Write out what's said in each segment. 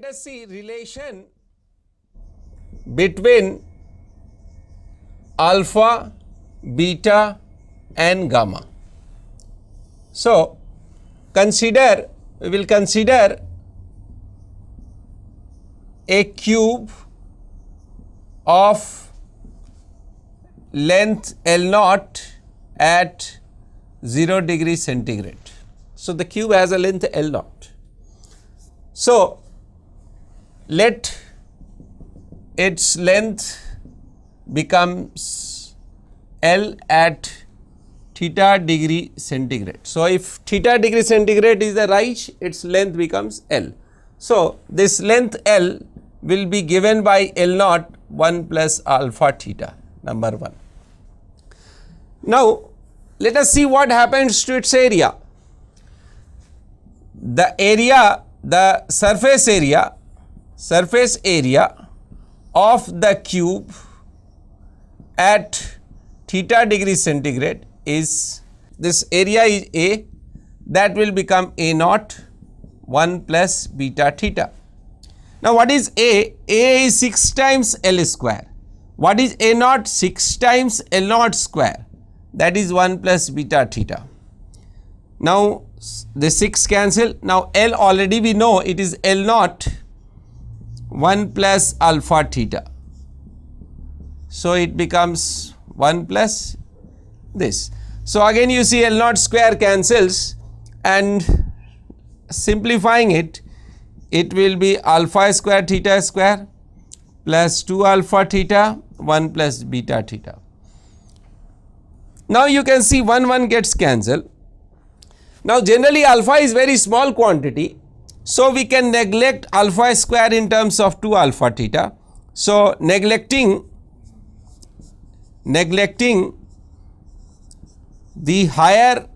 us see relation between alpha, beta and gamma. So, we will consider a cube of length L0 at 0 degree centigrade. So, the cube has a length L0. So, let its length becomes L at theta degree centigrade. So, if theta degree centigrade is the rise, its length becomes L. So, this length L will be given by L0 1 plus alpha theta, number 1. Now, let us see what happens to its area. The surface area of the cube at theta degree centigrade is, this area is A, that will become A naught 1 plus beta theta. Now, what is A? A is 6 times L square. What is A naught? 6 times L naught square, that is 1 plus beta theta. Now, the 6 cancel. Now, L already we know it is L naught 1 plus alpha theta. So, it becomes 1 plus this. So, again you see L naught square cancels, and simplifying it, it will be alpha square theta square plus 2 alpha theta 1 plus beta theta. Now, you can see 1 gets cancelled. Now, generally alpha is very small quantity, so we can neglect alpha square in terms of 2 alpha theta. So, neglecting the higher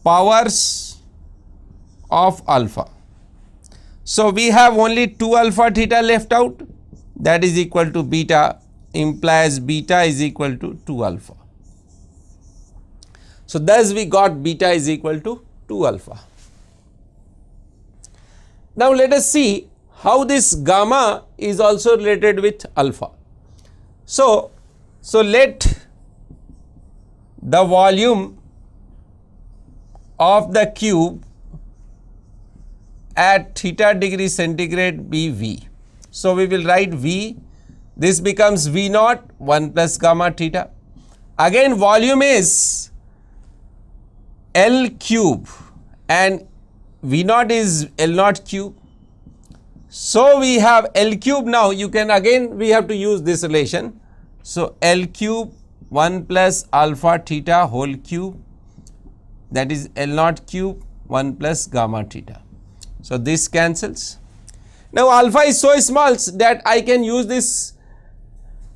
powers of alpha. So, we have only 2 alpha theta left out, that is equal to beta, implies beta is equal to 2 alpha. So, thus we got beta is equal to 2 alpha. Now, let us see how this gamma is also related with alpha. So, let the volume of the cube at theta degree centigrade be V. So, we will write V, this becomes V naught 1 plus gamma theta. Again volume is L cube and V naught is L naught cube. So, we have L cube. Now, you can again we have to use this relation. So, L cube 1 plus alpha theta whole cube, that is L naught cube 1 plus gamma theta. So, this cancels. Now, alpha is so small that I can use this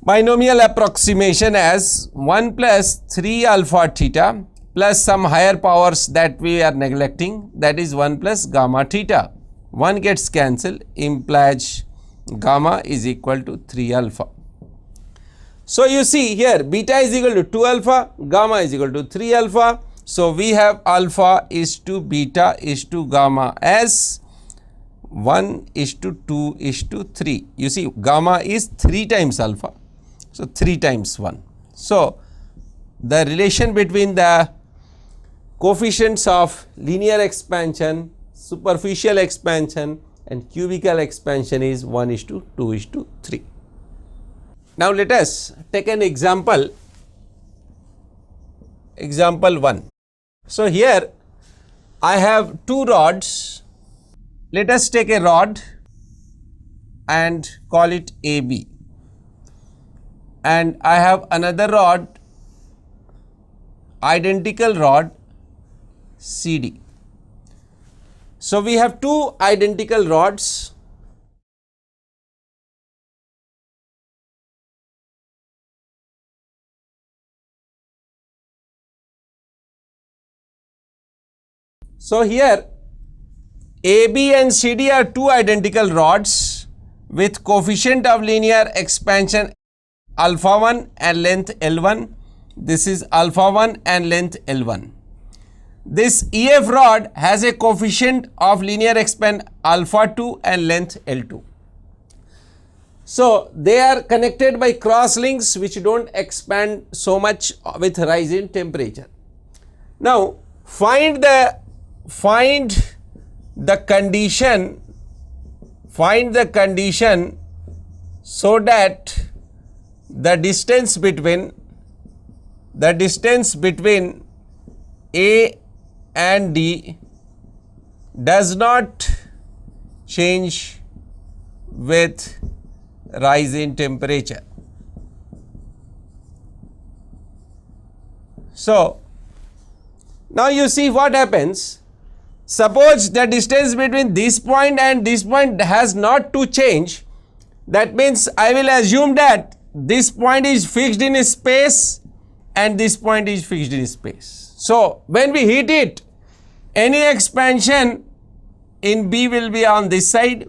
binomial approximation as 1 plus 3 alpha theta plus some higher powers that we are neglecting, that is 1 plus gamma theta. 1 gets cancelled, implies gamma is equal to 3 alpha. So, you see here beta is equal to 2 alpha, gamma is equal to 3 alpha. So, we have alpha is to beta is to gamma as 1 is to 2 is to 3. You see gamma is 3 times alpha. So, 3 times 1. So, the relation between the coefficients of linear expansion, superficial expansion and cubical expansion is 1 is to 2 is to 3. Now, let us take an example, example 1. So, here I have 2 rods. Let us take a rod and call it AB, and I have another rod, identical rod CD. So, we have 2 identical rods. So, here AB and CD are 2 identical rods with coefficient of linear expansion alpha 1 and length L1. This is alpha 1 and length L1. this EF rod has a coefficient of linear expansion alpha 2 and length L2. So they are connected by cross links which don't expand so much with rise in temperature. Now find the condition so that the distance between A and D does not change with rise in temperature. So now you see what happens. Suppose the distance between this point and this point has not to change. That means I will assume that this point is fixed in space and this point is fixed in space. So when we heat it, any expansion in B will be on this side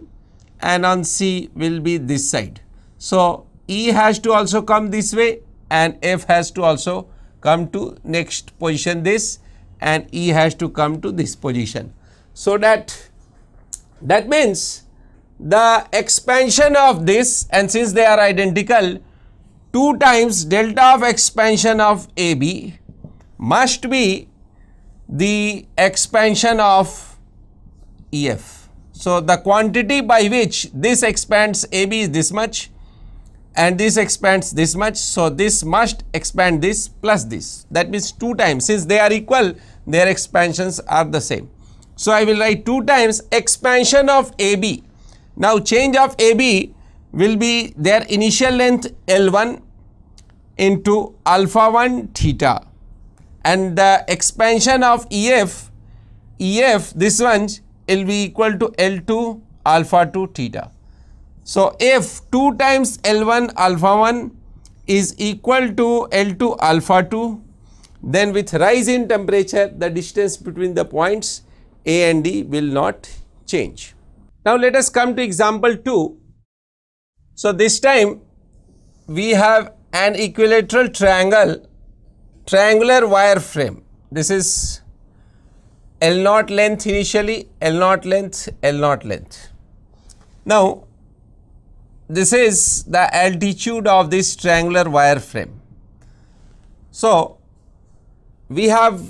and on C will be this side. So E has to also come this way and F has to also come to next position this, and E has to come to this position. So that means the expansion of this, and since they are identical, 2 times delta of expansion of AB must be the expansion of EF. So the quantity by which this expands AB is this much and this expands this much. So this must expand this plus this. That means 2 times. Since they are equal, their expansions are the same. So I will write 2 times expansion of AB. Now change of AB will be their initial length L1 into alpha 1 theta, and the expansion of EF this one will be equal to L2 alpha 2 theta. So if 2 times L1 alpha 1 is equal to L2 alpha 2, then with rise in temperature the distance between the points A and D will not change. Now let us come to example 2. So this time we have an equilateral triangular wire frame. This is L0 length initially, L0 length, L0 length. Now this is the altitude of this triangular wire frame. So we have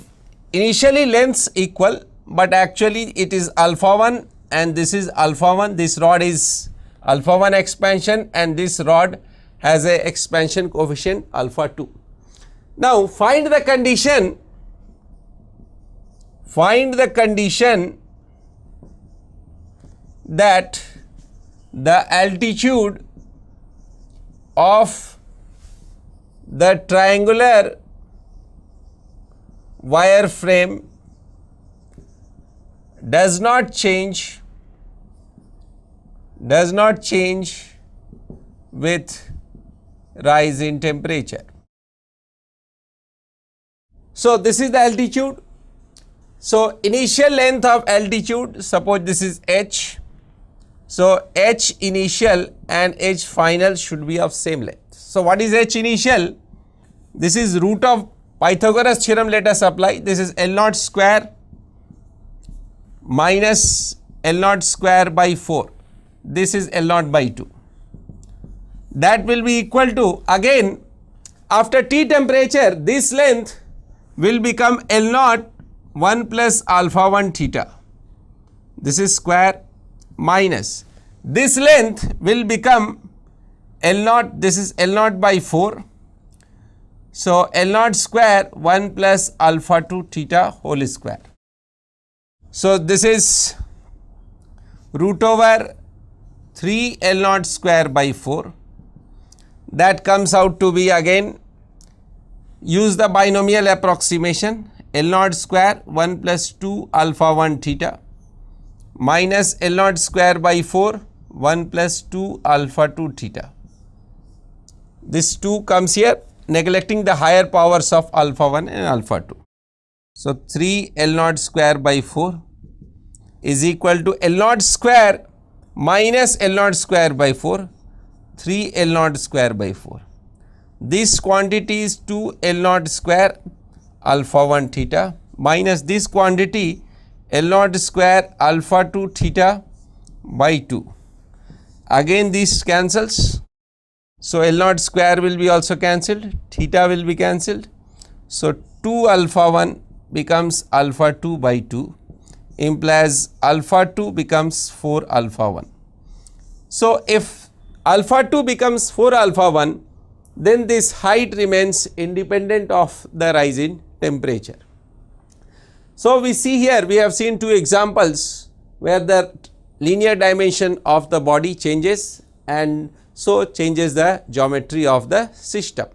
initially lengths equal, but actually it is alpha 1 and this is alpha 1. This rod is alpha 1 expansion and this rod has a expansion coefficient alpha 2. Now find the condition that the altitude of the triangular wire frame does not change with rise in temperature. So this is the altitude. So initial length of altitude, suppose this is h. So h initial and h final should be of same length. So what is h initial? This is root of Pythagoras theorem, let us apply. This is L0 square minus L0 square by 4. This is L0 by 2. That will be equal to, again after T temperature, this length will become L0 1 plus alpha 1 theta. This is square minus this length will become L0, this is L0 by 4. So L0 square 1 plus alpha 2 theta whole square. So this is root over 3 L0 square by 4. That comes out to be, again use the binomial approximation, L0 square 1 plus 2 alpha 1 theta minus L0 square by 4 1 plus 2 alpha 2 theta. This 2 comes here, neglecting the higher powers of alpha 1 and alpha 2. So 3 L0 square by 4 is equal to L0 square minus L0 square by 4, 3 L0 square by 4. This quantity is 2 L0 square alpha 1 theta minus this quantity L naught square alpha 2 theta by 2. Again this cancels. So, L naught square will be also cancelled, theta will be cancelled. So, 2 alpha 1 becomes alpha 2 by 2, implies alpha 2 becomes 4 alpha 1. So, if alpha 2 becomes 4 alpha 1, then this height remains independent of the rise in temperature. So, we see here we have seen two examples where the linear dimension of the body changes and so changes the geometry of the system.